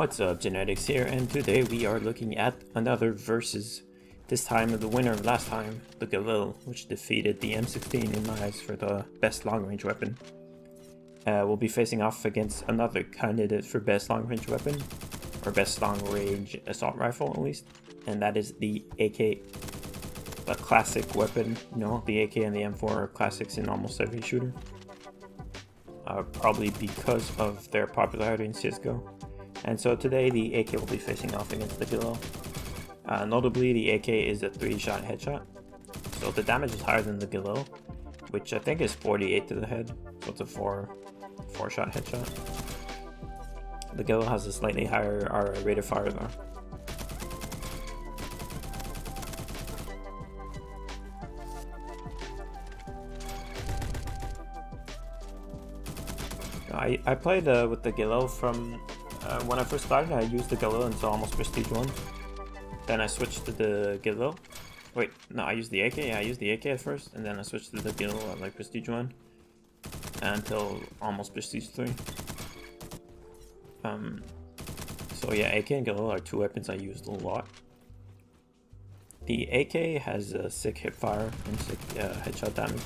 What's up, Genetics here, and today we are looking at another versus. This time the winner of last time, the Galil, which defeated the M16 in my eyes for the best long-range weapon. We'll be facing off against another candidate for best long-range weapon, or best long-range assault rifle at least, and that is the AK, a classic weapon. You know, the AK and the M4 are classics in almost every shooter. Probably because of their popularity in CSGO. And so today the AK will be facing off against the Galil. Notably, the AK is a 3-shot headshot, so the damage is higher than the Galil, which I think is 48 to the head, so it's a 4-shot headshot. The Galil has a slightly higher rate of fire though. I played with the Galil from when I first started. I used the Galil until almost Prestige 1. Then I switched to the Galil. Wait, no, I used the AK. Yeah, I used the AK at first, and then I switched to the Galil at like Prestige 1 until almost Prestige 3. So yeah, AK and Galil are two weapons I used a lot. The AK has a sick hipfire and sick headshot damage.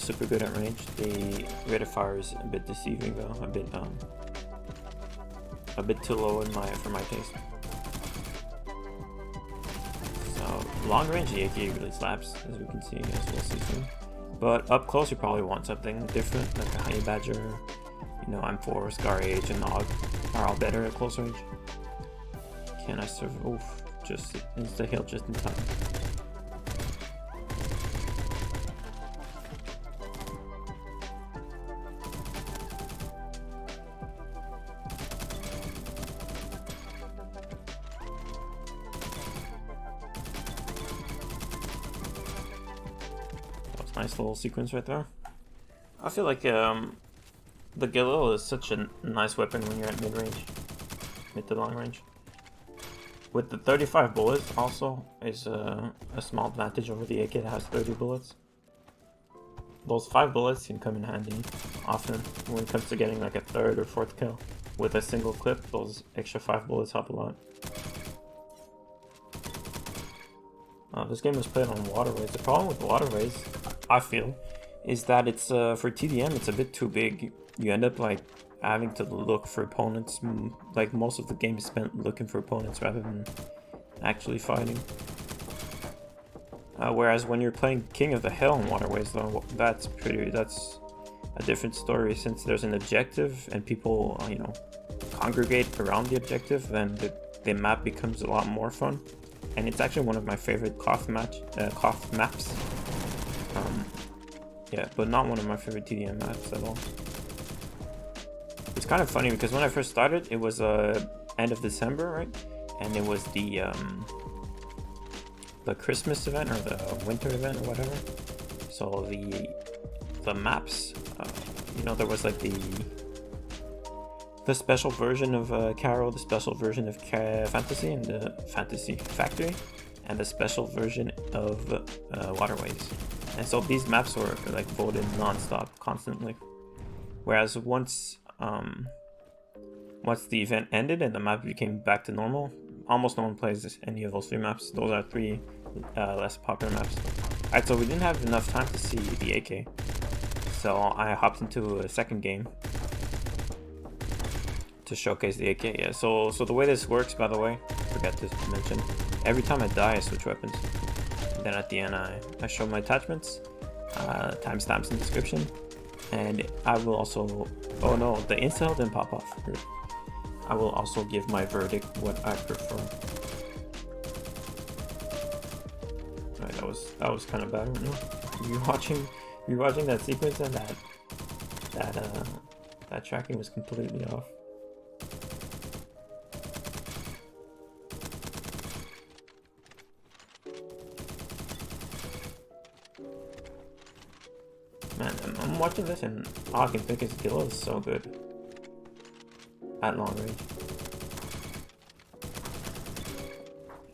Super good at range. The rate of fire is a bit deceiving though, a bit too low for my taste. So long range, the AK really slaps, as we can see, as we'll see soon. But up close, you probably want something different, like a Honey Badger, you know, M4, Scar Age, and Og are all better at close range. Can I survive? Oof, just insta heal just in time. Nice little sequence right there. I feel like the Galil is such a nice weapon when you're at mid-range, mid to long range. With the 35 bullets also is a small advantage over the AK that has 30 bullets. Those 5 bullets can come in handy often when it comes to getting like a 3rd or 4th kill. With a single clip, those extra 5 bullets help a lot. This game was played on Waterways. The problem with Waterways, I feel, is that it's for TDM it's a bit too big. You end up like having to look for opponents. Like most of the game is spent looking for opponents rather than actually fighting. Whereas when you're playing King of the Hill in Waterways, though, that's a different story. Since there's an objective and people you know, congregate around the objective, then the map becomes a lot more fun. And it's actually one of my favorite KOF maps. Yeah, but not one of my favorite TDM maps at all. It's kind of funny because when I first started, it was end of December, right? And it was the Christmas event or the winter event or whatever. So the maps, you know, there was like the special version of Carol, the special version of Fantasy, and the Fantasy Factory, and the special version of Waterways. And so these maps were like voted non-stop, constantly. Whereas once the event ended and the map became back to normal, almost no one plays any of those 3 maps. Those are 3 less popular maps. Alright, so we didn't have enough time to see the AK, so I hopped into a second game to showcase the AK. Yeah, so the way this works, by the way, forgot to mention, every time I die I switch weapons. And then at the end I show my attachments, timestamps in the description, and I will also, oh no, the incel didn't pop off. I will also give my verdict, what I prefer. Alright, that was kind of bad, I don't know. You're watching that sequence, and that tracking was completely off. Man, I'm watching this and all I can think is Galil is so good at long range.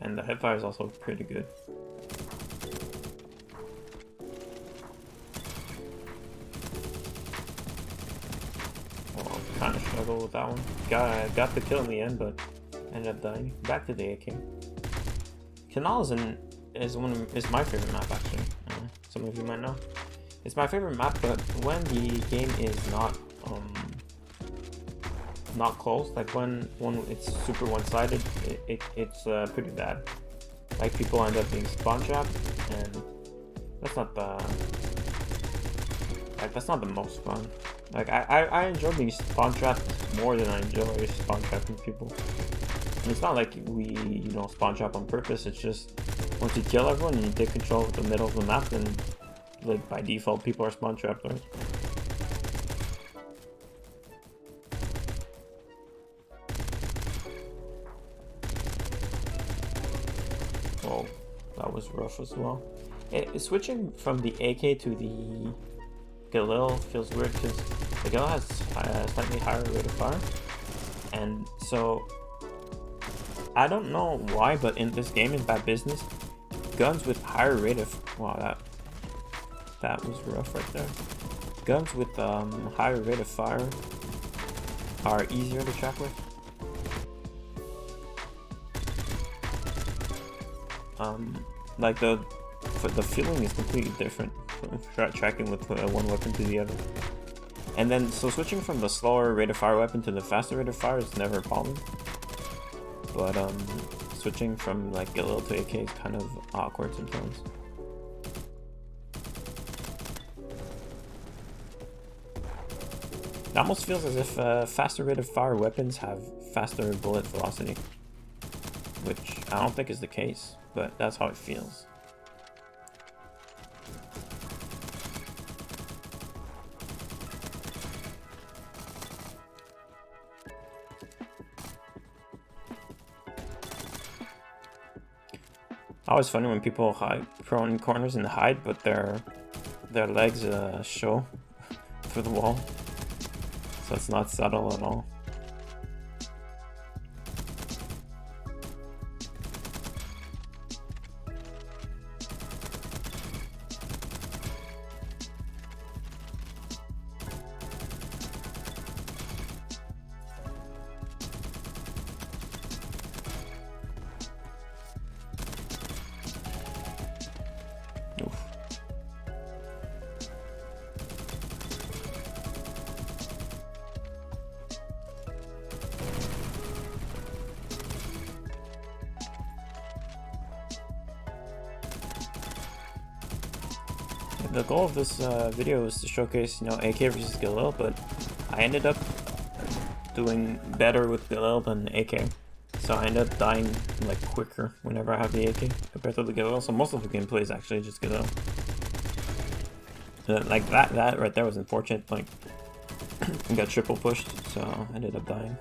And the hipfire is also pretty good. Oh, I'm kind of I'll go with that one. Got the kill in the end, but ended up dying. Back to the AK. Canal is my favorite map actually. Some of you might know. It's my favorite map, but when the game is not close, like when it's super one-sided, it's pretty bad. Like people end up being spawn trapped, and that's not the most fun. Like I enjoy being spawn trapped more than I enjoy spawn trapping people. And it's not like we spawn trap on purpose. It's just once you kill everyone and you take control of the middle of the map, then like by default people are spawn trapped, right? Oh, that was rough as well. Switching from the AK to the Galil feels weird because the Galil has a slightly higher rate of fire, and so I don't know why, but in this game in Bad Business, guns with higher rate of that was rough right there. Guns with higher rate of fire are easier to track with. Like the feeling is completely different from tracking with one weapon to the other. And then so switching from the slower rate of fire weapon to the faster rate of fire is never a problem. But switching from like Galil to AK is kind of awkward sometimes. It almost feels as if faster rate of fire weapons have faster bullet velocity, which I don't think is the case, but that's how it feels. Always funny when people hide prone in corners and hide, but their legs show through the wall, so it's not subtle at all. Oof. The goal of this video was to showcase, AK versus Galil, but I ended up doing better with Galil than AK. So I end up dying like quicker whenever I have the AK compared to the Galil. So most of the gameplay is actually just Galil. Like that right there was unfortunate. Like I got triple pushed, so I ended up dying.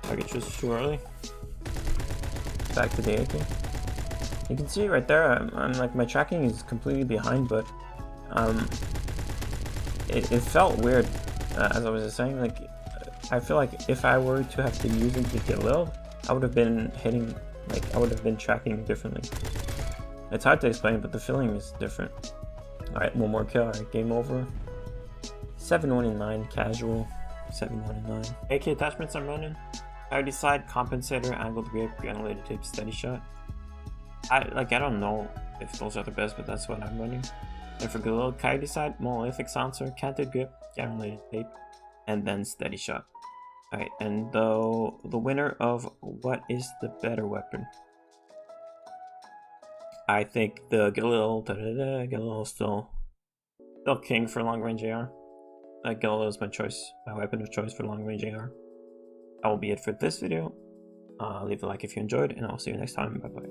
Target just too early. Back to the AK. You can see right there, I'm like, my tracking is completely behind, but it felt weird, as I was just saying. Like, I feel like if I were to have been using the Galil, I would have been hitting, like, I would have been tracking differently. It's hard to explain, but the feeling is different. Alright, one more kill. Alright, game over. 7-1-9, casual. 7-1-9. AK attachments I'm running. Priority side, compensator, angled grip, granulated tape, steady shot. I don't know if those are the best, but that's what I'm running. And for Galil, coyote side, monolithic silencer, canted grip, granulated tape, and then steady shot. Alright, and the winner of what is the better weapon? I think the Galil, Galil is still king for long range AR. Galil is my choice, my weapon of choice for long range AR. That will be it for this video. Leave a like if you enjoyed, and I'll see you next time. Bye bye.